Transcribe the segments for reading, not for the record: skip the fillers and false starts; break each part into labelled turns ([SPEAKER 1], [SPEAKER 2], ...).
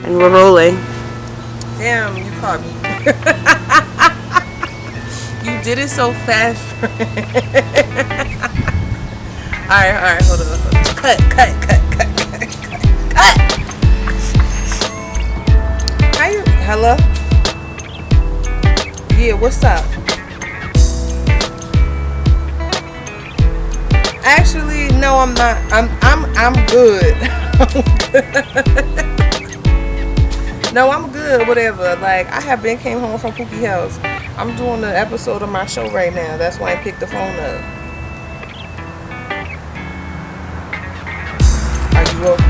[SPEAKER 1] And we're rolling.
[SPEAKER 2] Damn, you caught me. You did it so fast. Alright, hold on. Cut. How you? Hello? Yeah, what's up? Actually, no, I'm not. I'm good. No, I'm good. Whatever. Like I have been came home from Pookie House. I'm doing an episode of my show right now. That's why I picked the phone up. Are you up?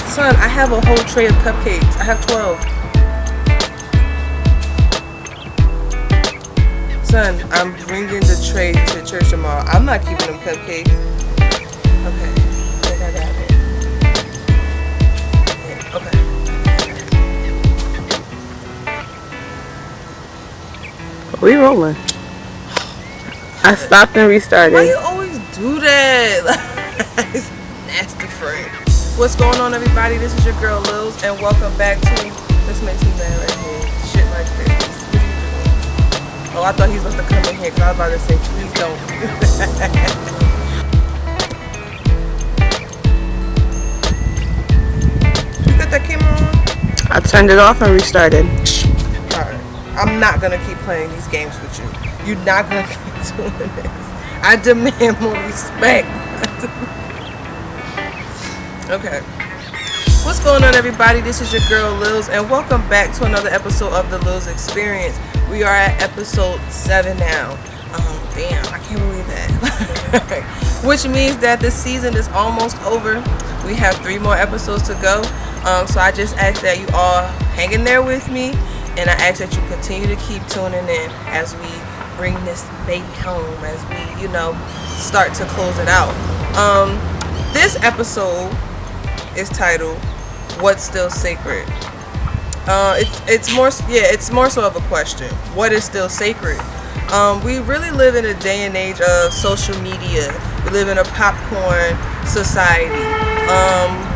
[SPEAKER 2] Son, I have a whole tray of cupcakes. I have 12. Son, I'm bringing the tray to church tomorrow. I'm not keeping them cupcakes. Okay. I think I got it. Yeah, okay.
[SPEAKER 1] We rolling. I stopped and restarted.
[SPEAKER 2] Why you always do that? It's nasty friend. What's going on, everybody? This is your girl Lils, and welcome back to This Makes Me Mad right here. Shit like this. What are you doing? Oh, I thought he was about to come in here because I was about to say, please don't. You got that camera on?
[SPEAKER 1] I turned it off and restarted.
[SPEAKER 2] Alright. I'm not gonna keep playing these games with you. You're not gonna keep doing this. I demand more respect. Okay. What's going on, everybody? This is your girl Lils, and welcome back to another episode of the Lils Experience. We are at episode 7 now. Damn, I can't believe that. Which means that the season is almost over. We have 3 more episodes to go. So I just ask that you all hang in there with me, and I ask that you continue to keep tuning in as we bring this baby home, as we, start to close it out. This episode is titled "What's Still Sacred." It's more so of a question. What is still sacred? We really live in a day and age of social media. We live in a popcorn society.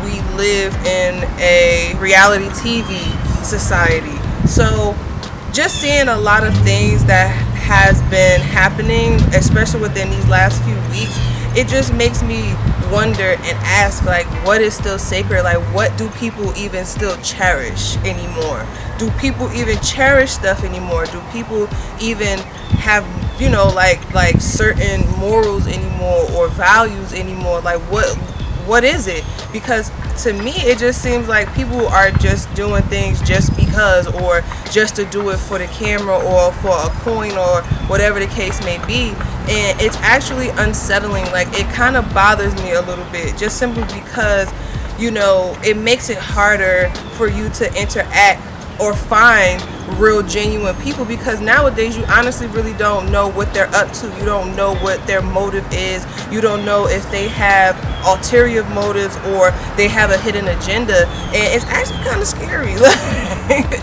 [SPEAKER 2] We live in a reality TV society. So just seeing a lot of things that has been happening, especially within these last few weeks, it just makes me wonder and ask, like, what is still sacred? Like, what do people even still cherish anymore? Do people even cherish stuff anymore? Do people even have, like certain morals anymore or values anymore? Like, what is it? Because to me, it just seems like people are just doing things just because, or just to do it for the camera or for a coin or whatever the case may be. And it's actually unsettling. Like, it kind of bothers me a little bit, just simply because, it makes it harder for you to interact or find real genuine people, because nowadays you honestly really don't know what they're up to. You don't know what their motive is. You don't know if they have ulterior motives or they have a hidden agenda, and it's actually kind of scary.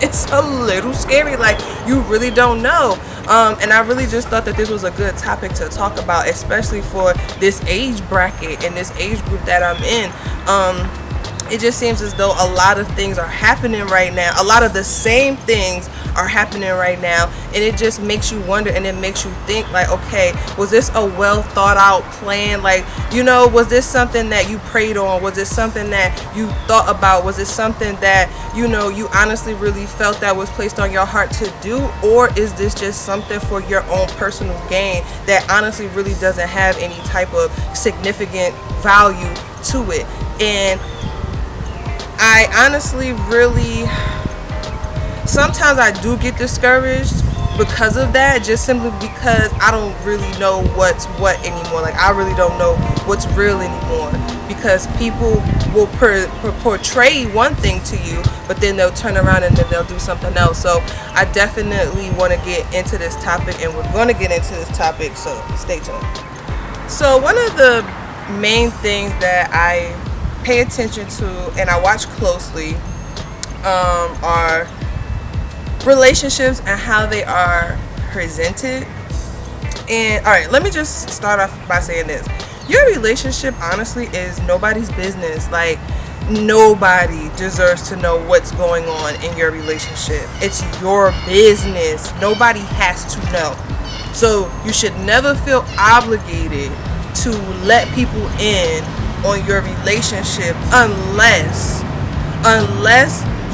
[SPEAKER 2] It's a little scary. Like, you really don't know. And I really just thought that this was a good topic to talk about, especially for this age bracket and this age group that I'm in. It just seems as though a lot of things are happening right now. A lot of the same things are happening right now, and it just makes you wonder, and it makes you think, like, okay, was this a well thought out plan? Like, was this something that you prayed on? Was it something that you thought about? Was it something that you honestly really felt that was placed on your heart to do? Or is this just something for your own personal gain that honestly really doesn't have any type of significant value to it? And I honestly really, sometimes I do get discouraged because of that, just simply because I don't really know what's what anymore. Like, I really don't know what's real anymore, because people will portray one thing to you, but then they'll turn around and then they'll do something else. So I definitely want to get into this topic, and we're going to get into this topic, so stay tuned. So one of the main things that I pay attention to and I watch closely are relationships and how they are presented. And all right, let me just start off by saying this: your relationship honestly is nobody's business. Like, Nobody deserves to know what's going on in your relationship. It's your business. Nobody has to know. So you should never feel obligated to let people in on your relationship unless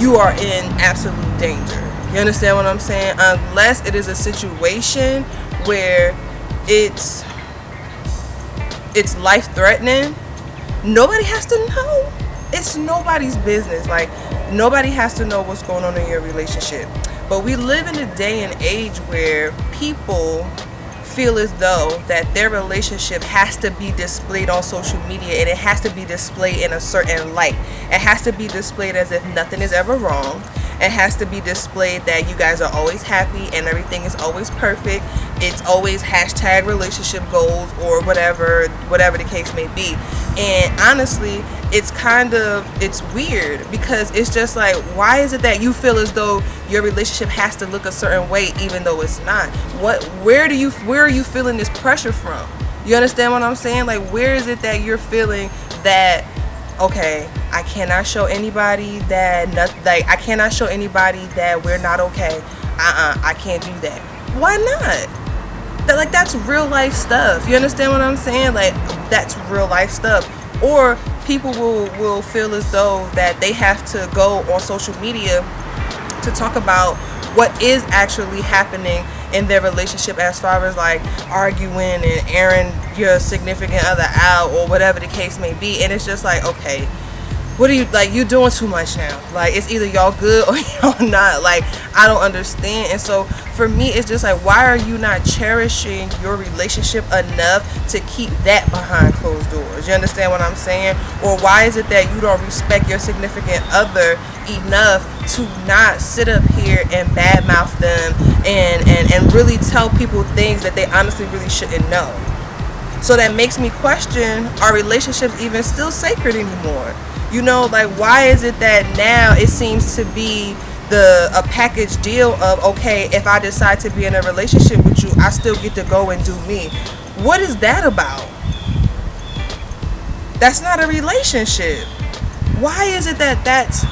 [SPEAKER 2] you are in absolute danger. You understand what I'm saying? Unless it is a situation where it's life threatening, nobody has to know. It's nobody's business. Like, nobody has to know what's going on in your relationship. But we live in a day and age where people feel as though that their relationship has to be displayed on social media, and it has to be displayed in a certain light. It has to be displayed as if nothing is ever wrong. It has to be displayed that you guys are always happy and everything is always perfect. It's always hashtag relationship goals or whatever the case may be. And honestly, it's weird, because it's just like, why is it that you feel as though your relationship has to look a certain way even though it's not? Where are you feeling this pressure from? You understand what I'm saying? Like, where is it that you're feeling that, okay, I cannot show anybody that I cannot show anybody that we're not okay. I can't do that. Why not? That's real life stuff. You understand what I'm saying? Like, that's real life stuff. Or people will feel as though that they have to go on social media to talk about what is actually happening in their relationship, as far as like arguing and airing your significant other out or whatever the case may be. And it's just like, okay, what are you, like, you doing too much now. Like, it's either y'all good or y'all not. Like, I don't understand. And so for me, it's just like, why are you not cherishing your relationship enough to keep that behind closed doors? You understand what I'm saying? Or why is it that you don't respect your significant other enough to not sit up here and badmouth them and really tell people things that they honestly really shouldn't know? So that makes me question, are relationships even still sacred anymore? You know, like, why is it that now it seems to be a package deal of, okay, if I decide to be in a relationship with you, I still get to go and do me. What is that about? That's not a relationship. Why is it that that's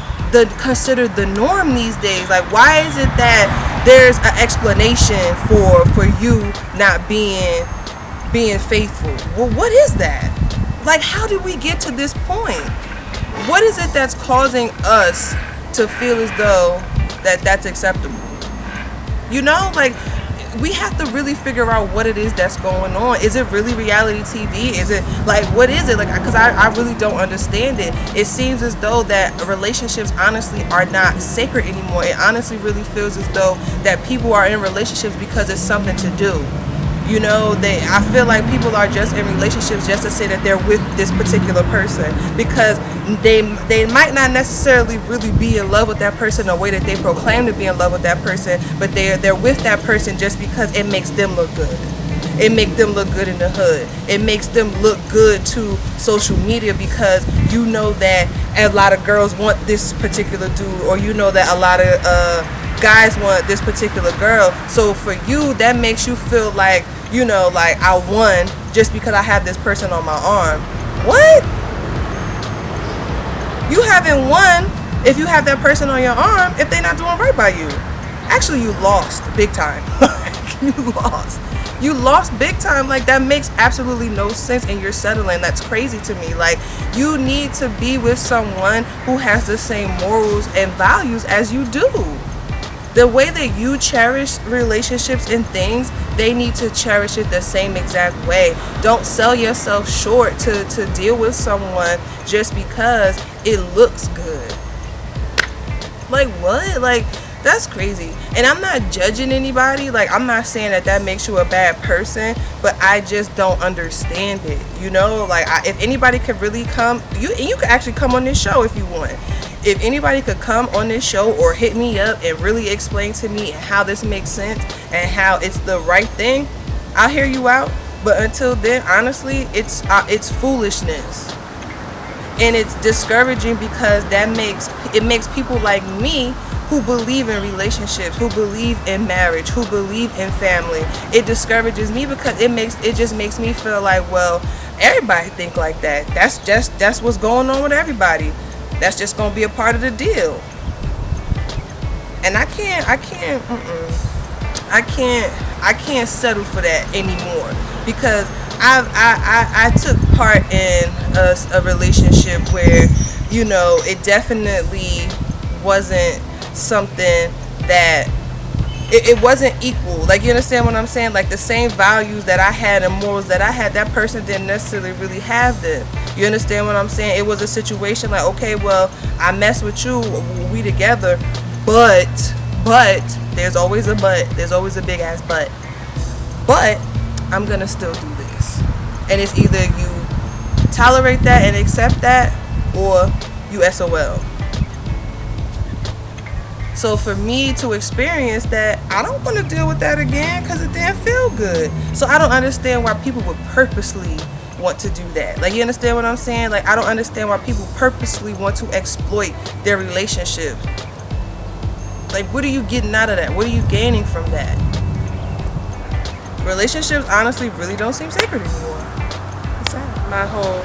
[SPEAKER 2] considered the norm these days? Like, why is it that there's an explanation for you not being faithful? Well, what is that? Like, how did we get to this point? What is it that's causing us to feel as though that's acceptable? You know, like, we have to really figure out what it is that's going on. Is it really reality TV? Is it, like, what is it? Like, because I really don't understand it. It seems as though that relationships honestly are not sacred anymore. It honestly really feels as though that people are in relationships because it's something to do. You know, I feel like people are just in relationships just to say that they're with this particular person, because they might not necessarily really be in love with that person the way that they proclaim to be in love with that person, but they're with that person just because it makes them look good. It makes them look good in the hood. It makes them look good to social media, because you know that a lot of girls want this particular dude, or you know that a lot of guys want this particular girl. So for you, that makes you feel like, you know, like, I won just because I have this person on my arm. What? You haven't won if you have that person on your arm if they're not doing right by you. Actually, you lost big time. You lost big time. Like, that makes absolutely no sense, and you're settling. That's crazy to me. Like, you need to be with someone who has the same morals and values as you do. The way that you cherish relationships and things, they need to cherish it the same exact way. Don't sell yourself short to deal with someone just because it looks good. Like, what? Like, that's crazy. And I'm not judging anybody. Like, I'm not saying that makes you a bad person, but I just don't understand it. You know, like, if anybody could really come, you could actually come on this show if you want. If anybody could come on this show or hit me up and really explain to me how this makes sense and how it's the right thing, I'll hear you out. But until then, honestly, it's foolishness. And it's discouraging, because it makes people like me, who believe in relationships, who believe in marriage, who believe in family, it discourages me, because it just makes me feel like, well, everybody think like that. That's what's going on with everybody. That's just gonna be a part of the deal. And I can't settle for that anymore because I took part in a relationship where, it definitely wasn't something that it wasn't equal. Like, you understand what I'm saying? Like, the same values that I had and morals that I had, that person didn't necessarily really have them. You understand what I'm saying? It was a situation like, okay, well, I mess with you, we together, but there's always a but. There's always a big ass but. But I'm gonna still do this, and it's either you tolerate that and accept that, or you SOL. So for me to experience that, I don't want to deal with that again because it didn't feel good. So I don't understand why people would purposely want to do that. Like, you understand what I'm saying? Like, I don't understand why people purposely want to exploit their relationship. Like, what are you getting out of that? What are you gaining from that? Relationships honestly really don't seem sacred anymore. What's that? My home.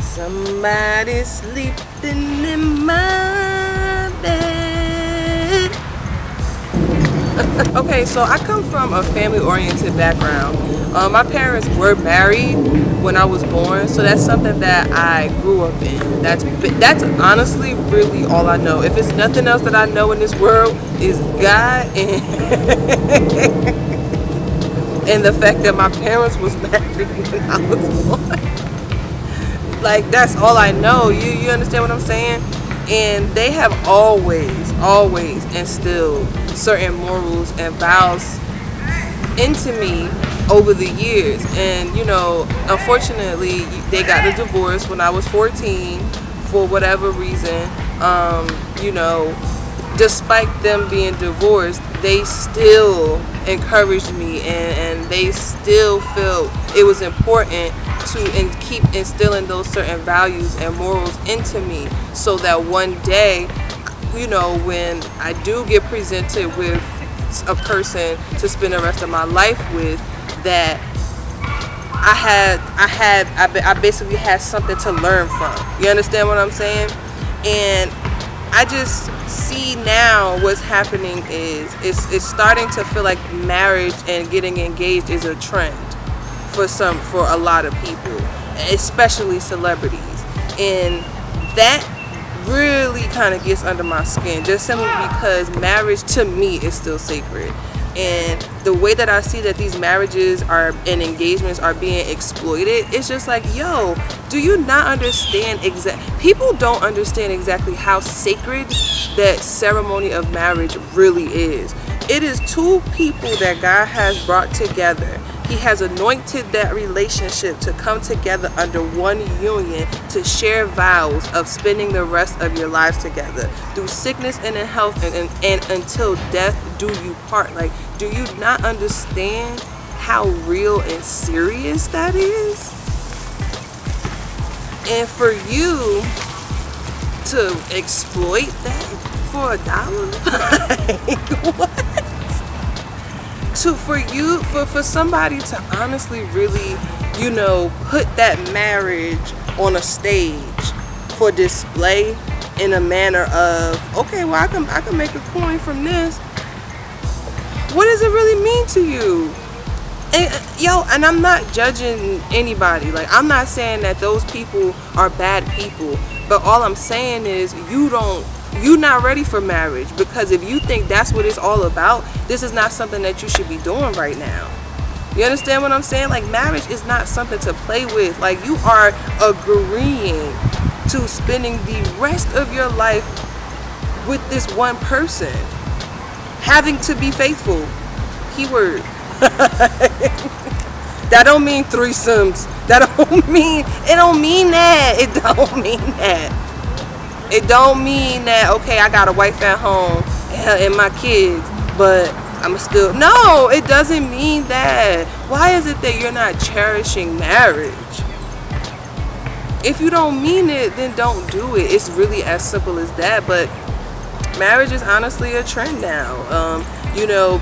[SPEAKER 2] Somebody sleeping in my bed. Okay, so I come from a family-oriented background. My parents were married when I was born, so that's something that I grew up in. That's honestly really all I know. If it's nothing else that I know in this world, is God and and the fact that my parents was married when I was born. Like, that's all I know. You understand what I'm saying? And they have always instilled certain morals and vows into me over the years. And, unfortunately, they got a divorce when I was 14 for whatever reason. Despite them being divorced, they still encouraged me, and they still felt it was important to keep instilling those certain values and morals into me, so that one day, when I do get presented with a person to spend the rest of my life with, that I basically had something to learn from. You understand what I'm saying? And I just see now what's happening is it's starting to feel like marriage and getting engaged is a trend for a lot of people, especially celebrities, and that really kind of gets under my skin, just simply because marriage to me is still sacred. And the way that I see that these marriages and engagements are being exploited, it's just like, yo, do you not understand people don't understand exactly how sacred that ceremony of marriage really is. It is two people that God has brought together. He has anointed that relationship to come together under one union to share vows of spending the rest of your lives together through sickness and in health, and until death do you part. Like, do you not understand how real and serious that is? And for you to exploit that for $1, like, what? For somebody to honestly really, put that marriage on a stage for display in a manner of, okay, well, I can make a coin from this. What does it really mean to you? And I'm not judging anybody. Like, I'm not saying that those people are bad people, but all I'm saying is you're not ready for marriage, because if you think that's what it's all about, this is not something that you should be doing right now. You understand what I'm saying? Like, marriage is not something to play with. Like, you are agreeing to spending the rest of your life with this one person, having to be faithful. Keyword. That don't mean threesomes. It don't mean that. It don't mean that, okay, I got a wife at home and my kids, but I'm still... No, it doesn't mean that. Why is it that you're not cherishing marriage? If you don't mean it, then don't do it. It's really as simple as that. But marriage is honestly a trend now.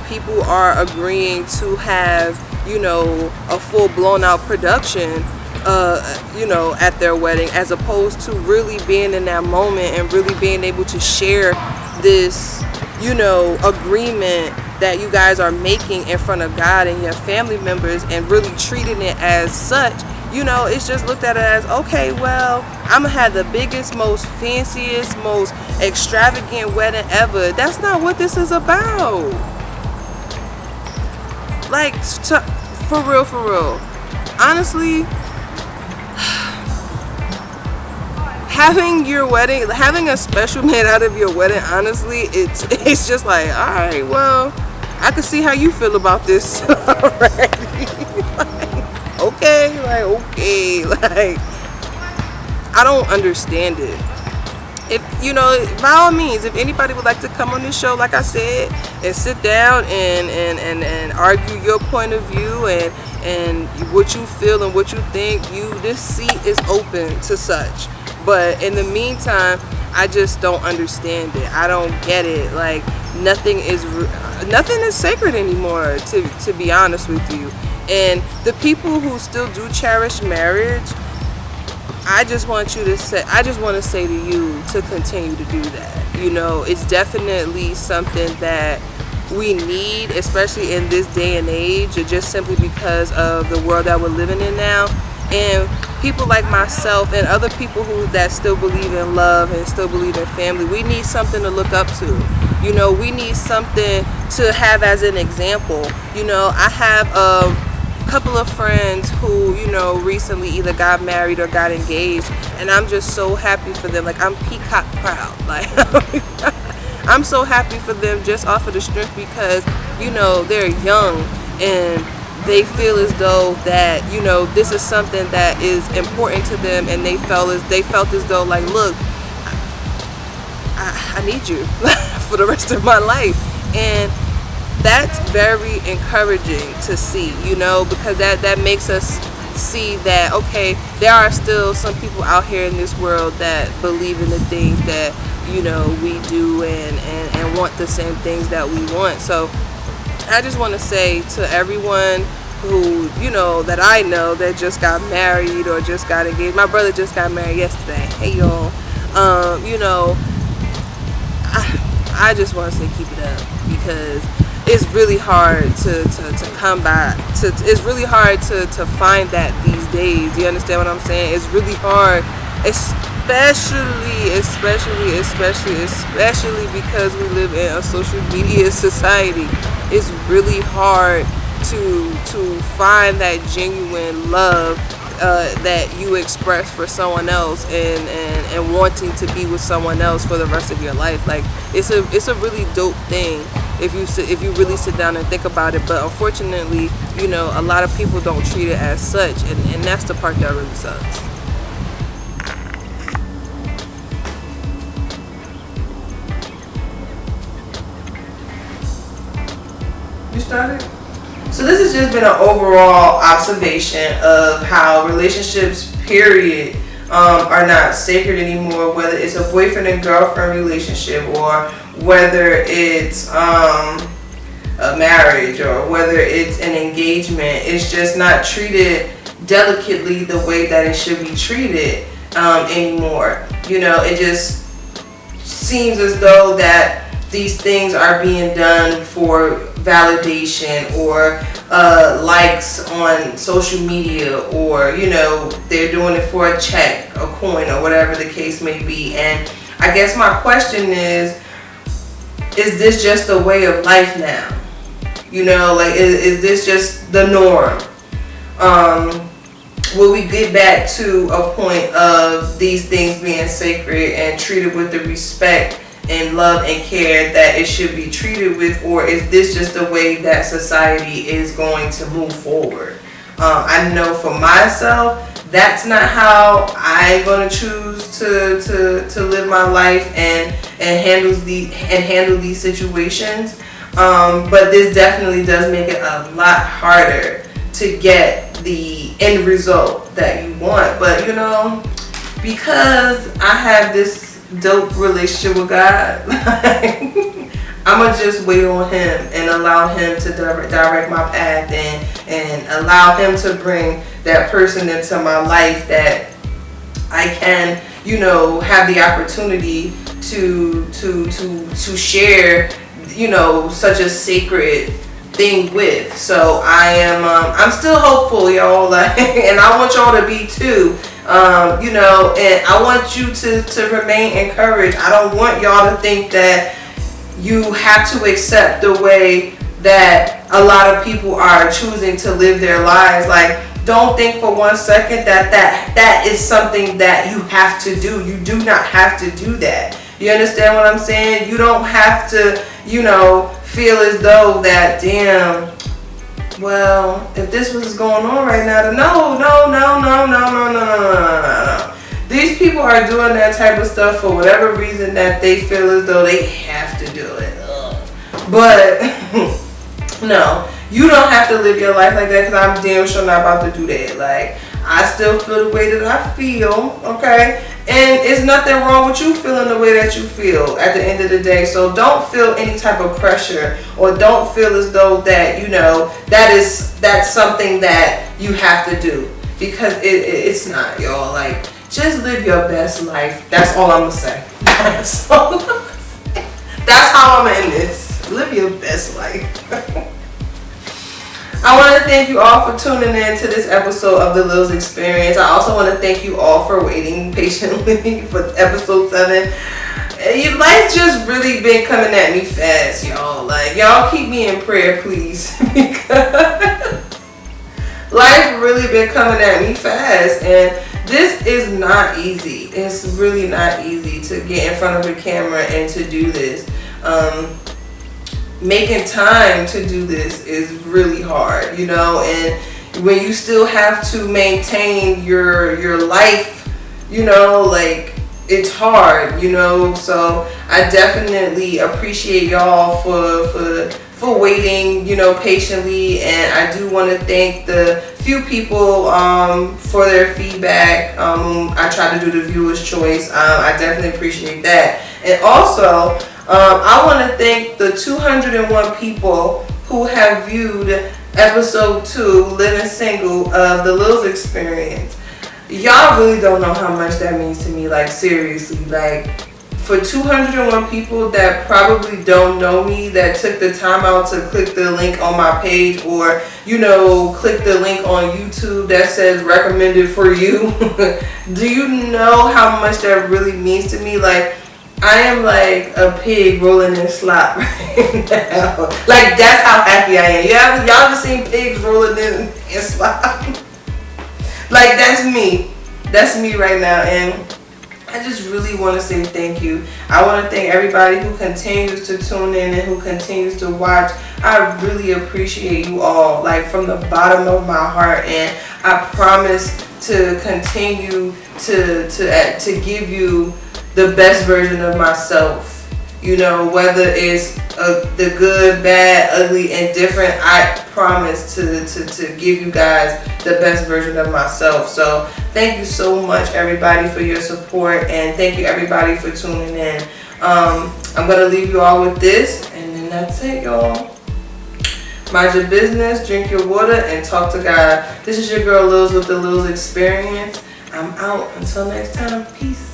[SPEAKER 2] People are agreeing to have, a full blown out production at their wedding, as opposed to really being in that moment and really being able to share this, agreement that you guys are making in front of God and your family members, and really treating it as such. It's just looked at it as, okay, well, I'm gonna have the biggest, most fanciest, most extravagant wedding ever. That's not what this is about. Like, for real. Honestly, having a special made out of your wedding, honestly, it's just like, all right, well, I can see how you feel about this already. Okay, I don't understand it. If by all means, if anybody would like to come on this show, like I said, and sit down and argue your point of view and what you feel and what you think, this seat is open to such. But in the meantime, I just don't understand it. I don't get it. Like, nothing is sacred anymore, to be honest with you. And the people who still do cherish marriage, I just want to say to you to continue to do that. It's definitely something that we need, especially in this day and age, just simply because of the world that we're living in now. And people like myself and other people that still believe in love and still believe in family, we need something to look up to. We need something to have as an example. I have a couple of friends who, recently either got married or got engaged, and I'm just so happy for them. Like, I'm peacock proud. Like, I'm so happy for them just off of the strength, because, they're young and they feel as though that, this is something that is important to them, and they felt as though, like, look, I need you for the rest of my life. And that's very encouraging to see, because that makes us see that, okay, there are still some people out here in this world that believe in the things that, we do and want the same things that we want. So I just want to say to everyone who, that I know that just got married or just got engaged. My brother just got married yesterday. Hey, y'all. I just want to say keep it up, because it's really hard to come back. It's really hard to find that these days. You understand what I'm saying? It's really hard, especially because we live in a social media society. It's really hard to find that genuine love that you express for someone else and wanting to be with someone else for the rest of your life. Like, it's a really dope thing if you really sit down and think about it. But unfortunately, a lot of people don't treat it as such, and that's the part that really sucks. You started? So this has just been an overall observation of how relationships, period, are not sacred anymore, whether it's a boyfriend and girlfriend relationship, or whether it's a marriage, or whether it's an engagement. It's just not treated delicately the way that it should be treated anymore. It just seems as though that these things are being done for validation or likes on social media, or they're doing it for a check, a coin, or whatever the case may be. And I guess my question is this just a way of life now? Is this just the norm? Will we get back to a point of these things being sacred and treated with the respect and love and care that it should be treated with, or is this just the way that society is going to move forward? I know for myself, that's not how I'm going to choose to live my life and handle these situations. But this definitely does make it a lot harder to get the end result that you want. But because I have this dope relationship with God, I'm going to just wait on him and allow him to direct my path and allow him to bring that person into my life that I can, you know, have the opportunity to share, you know, such a sacred thing with. So I'm still hopeful, y'all, like, and I want y'all to be too. You know, and I want you to remain encouraged. I don't want y'all to think that you have to accept the way that a lot of people are choosing to live their lives. Like, don't think for 1 second that is something that you have to do. You do not have to do that. You understand what I'm saying? You don't have to, you know, feel as though that, damn, well, if this was going on right now, no. These people are doing that type of stuff for whatever reason that they feel as though they have to do it. Ugh. But no, you don't have to live your life like that, because I'm damn sure not about to do that. Like, I still feel the way that I feel, okay? And it's nothing wrong with you feeling the way that you feel at the end of the day. So don't feel any type of pressure, or don't feel as though that, you know, that's something that you have to do, because it's not, y'all. Like, just live your best life. That's all I'm gonna say. That's all I'm gonna say. That's how I'm in this. Live your best life. I want to thank you all for tuning in to this episode of the Lil's Experience. I also want to thank you all for waiting patiently for episode 7. Your life's just really been coming at me fast, y'all. Like, y'all keep me in prayer, please, because life really been coming at me fast, and this is not easy. It's really not easy to get in front of a camera and to do this. Making time to do this is really hard, you know, and when you still have to maintain your life, you know, like, it's hard, you know. So I definitely appreciate y'all for waiting, you know, patiently, and I do want to thank the few people for their feedback. I try to do the viewer's choice. I definitely appreciate that. And also, I want to thank the 201 people who have viewed episode 2, Living Single, of the Lil's Experience. Y'all really don't know how much that means to me. Like, seriously, like, for 201 people that probably don't know me, that took the time out to click the link on my page, or, you know, click the link on YouTube that says recommended for you. Do you know how much that really means to me? Like, I am like a pig rolling in slop right now. Like, that's how happy I am. Y'all ever seen pigs rolling in slop? Like, that's me. That's me right now. And I just really want to say thank you. I want to thank everybody who continues to tune in and who continues to watch. I really appreciate you all, like, from the bottom of my heart. And I promise to continue to give you the best version of myself, you know, whether it's the good, bad, ugly, and different. I promise to give you guys the best version of myself. So thank you so much, everybody, for your support, and thank you, everybody, for tuning in. I'm gonna leave you all with this, and then that's it, y'all. Mind your business, drink your water, and talk to God. This is your girl Lils with the Lil's Experience. I'm out. Until next time, peace.